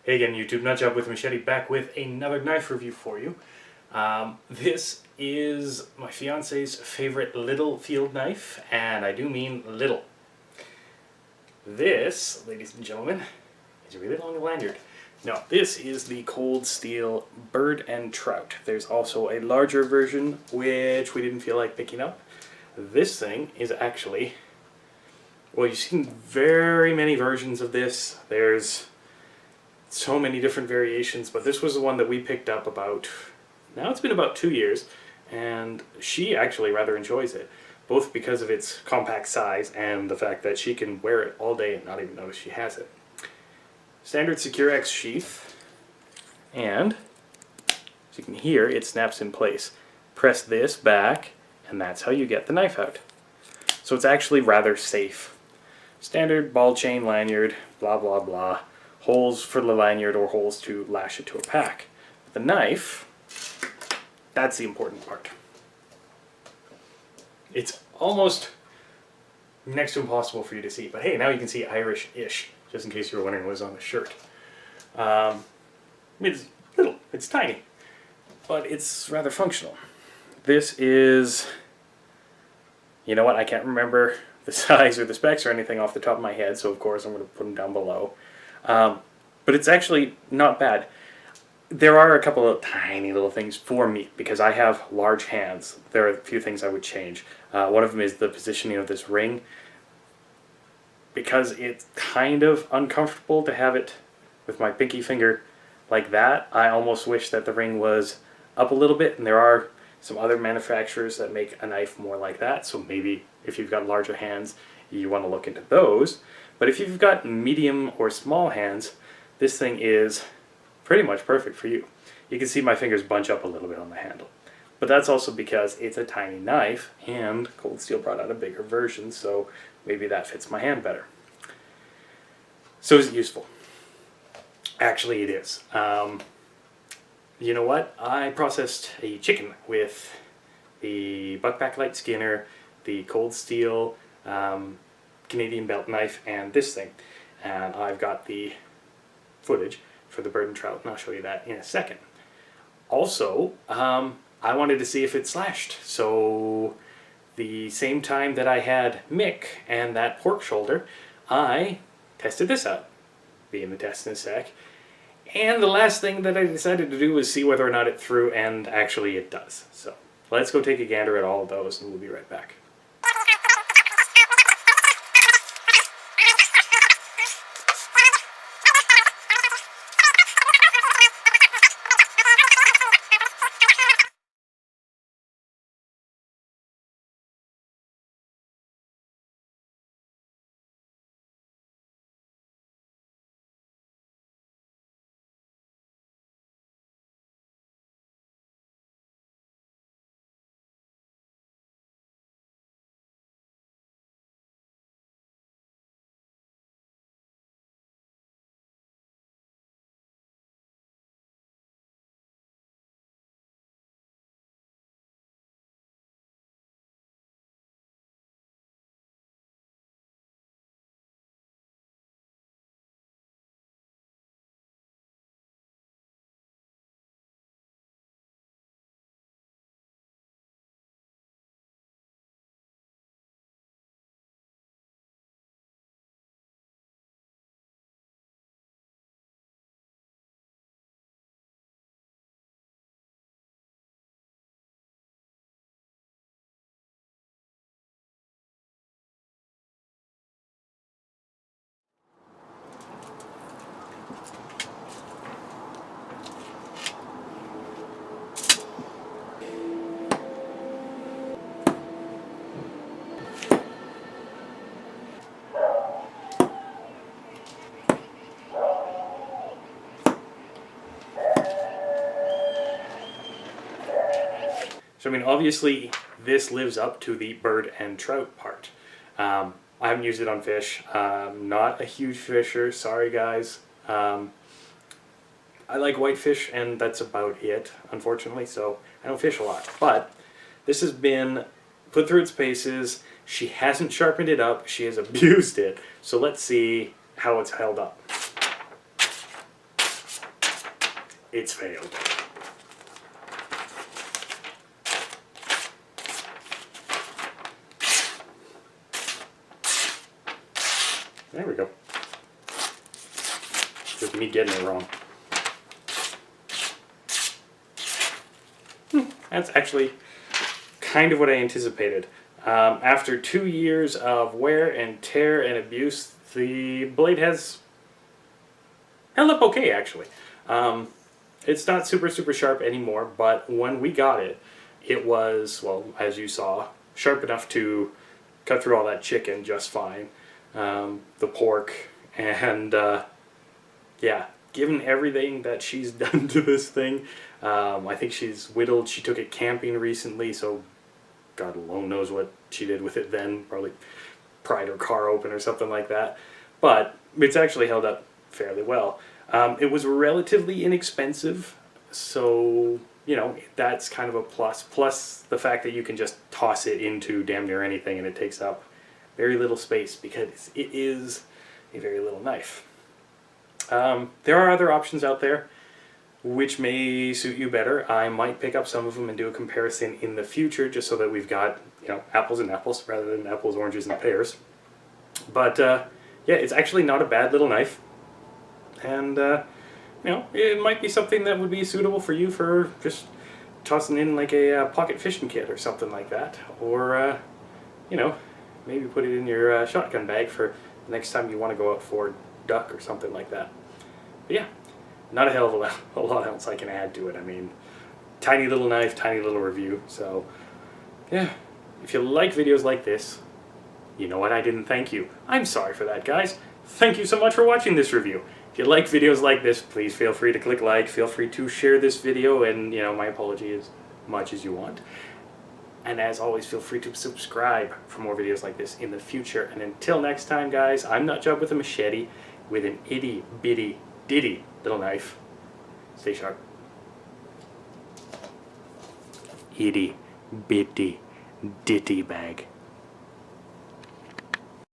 Hey again, YouTube, Nutjob with Machete, back with another knife review for you. This is my fiance's favorite Littlefield knife, and I do mean little. This, ladies and gentlemen, is a really long lanyard. Now, this is the Cold Steel Bird and Trout. There's also a larger version, which we didn't feel like picking up. This thing is actually, well, you've seen very many versions of this. There's so many different variations, but this was the one that we picked up about, now it's been about 2 years, and she actually rather enjoys it, both because of its compact size and the fact that she can wear it all day and not even notice she has it. Standard Secure X sheath, and as you can hear, it snaps in place. Press this back, and that's how you get the knife out. So it's actually rather safe. Standard ball chain lanyard, blah blah blah. Holes for the lanyard or holes to lash it to a pack. The knife, that's the important part. It's almost next to impossible for you to see, but hey, now you can see Irish-ish, just in case you were wondering what was on the shirt. It's little, it's tiny, but it's rather functional. This is, you know what, I can't remember the size or the specs or anything off the top of my head, so of course I'm going to put them down below. But it's actually not bad. There are a couple of tiny little things for me, because I have large hands. There are a few things I would change. One of them is the positioning of this ring, because it's kind of uncomfortable to have it with my pinky finger like that. I almost wish that the ring was up a little bit, and there are some other manufacturers that make a knife more like that, so maybe if you've got larger hands, you want to look into those. But if you've got medium or small hands, this thing is pretty much perfect for you. You can see my fingers bunch up a little bit on the handle. But that's also because it's a tiny knife, and Cold Steel brought out a bigger version, so maybe that fits my hand better. So is it useful? Actually, it is. You know what? I processed a chicken with the Buckback Light Skinner, the Cold Steel Canadian belt knife, and this thing. And I've got the footage for the Bird and Trout, and I'll show you that in a second. Also, I wanted to see if it slashed. So the same time that I had Mick and that pork shoulder, I tested this out. Be in the test in a sec. And the last thing that I decided to do was see whether or not it threw, and actually it does. So let's go take a gander at all of those, and we'll be right back. So, I mean, obviously, this lives up to the Bird and Trout part. I haven't used it on fish. Not a huge fisher, sorry guys. I like whitefish, and that's about it, unfortunately, so I don't fish a lot. But this has been put through its paces. She hasn't sharpened it up. She has abused it. So let's see how it's held up. it's failed. There we go. Just me getting it wrong. That's actually kind of what I anticipated. After 2 years of wear and tear and abuse, the blade has held up okay, actually. It's not super sharp anymore, but when we got it, it was, well, as you saw, sharp enough to cut through all that chicken just fine. The pork, and yeah, given everything that she's done to this thing, I think she's whittled. She took it camping recently, so God alone knows what she did with it then. Probably pried her car open or something like that. But it's actually held up fairly well. It was relatively inexpensive, so, you know, that's kind of a plus. Plus the fact that you can just toss it into damn near anything and it takes up very little space because it is a very little knife. There are other options out there which may suit you better. I might pick up some of them and do a comparison in the future just so that we've got, you know, apples and apples rather than apples, oranges, and pears. But yeah, it's actually not a bad little knife. And, you know, it might be something that would be suitable for you for just tossing in like a pocket fishing kit or something like that. Or, you know, maybe put it in your shotgun bag for the next time you want to go out for duck or something like that. But yeah, not a hell of a lot else I can add to it. I mean, tiny little knife, tiny little review. So, yeah, if you like videos like this, you know what, I didn't thank you. I'm sorry for that, guys. Thank you so much for watching this review. If you like videos like this, please feel free to click like, feel free to share this video, and, you know, my apology as much as you want. And as always, feel free to subscribe for more videos like this in the future. And until next time, guys, I'm Nutjob with a machete, with an itty bitty ditty little knife. Stay sharp. Itty bitty ditty bag.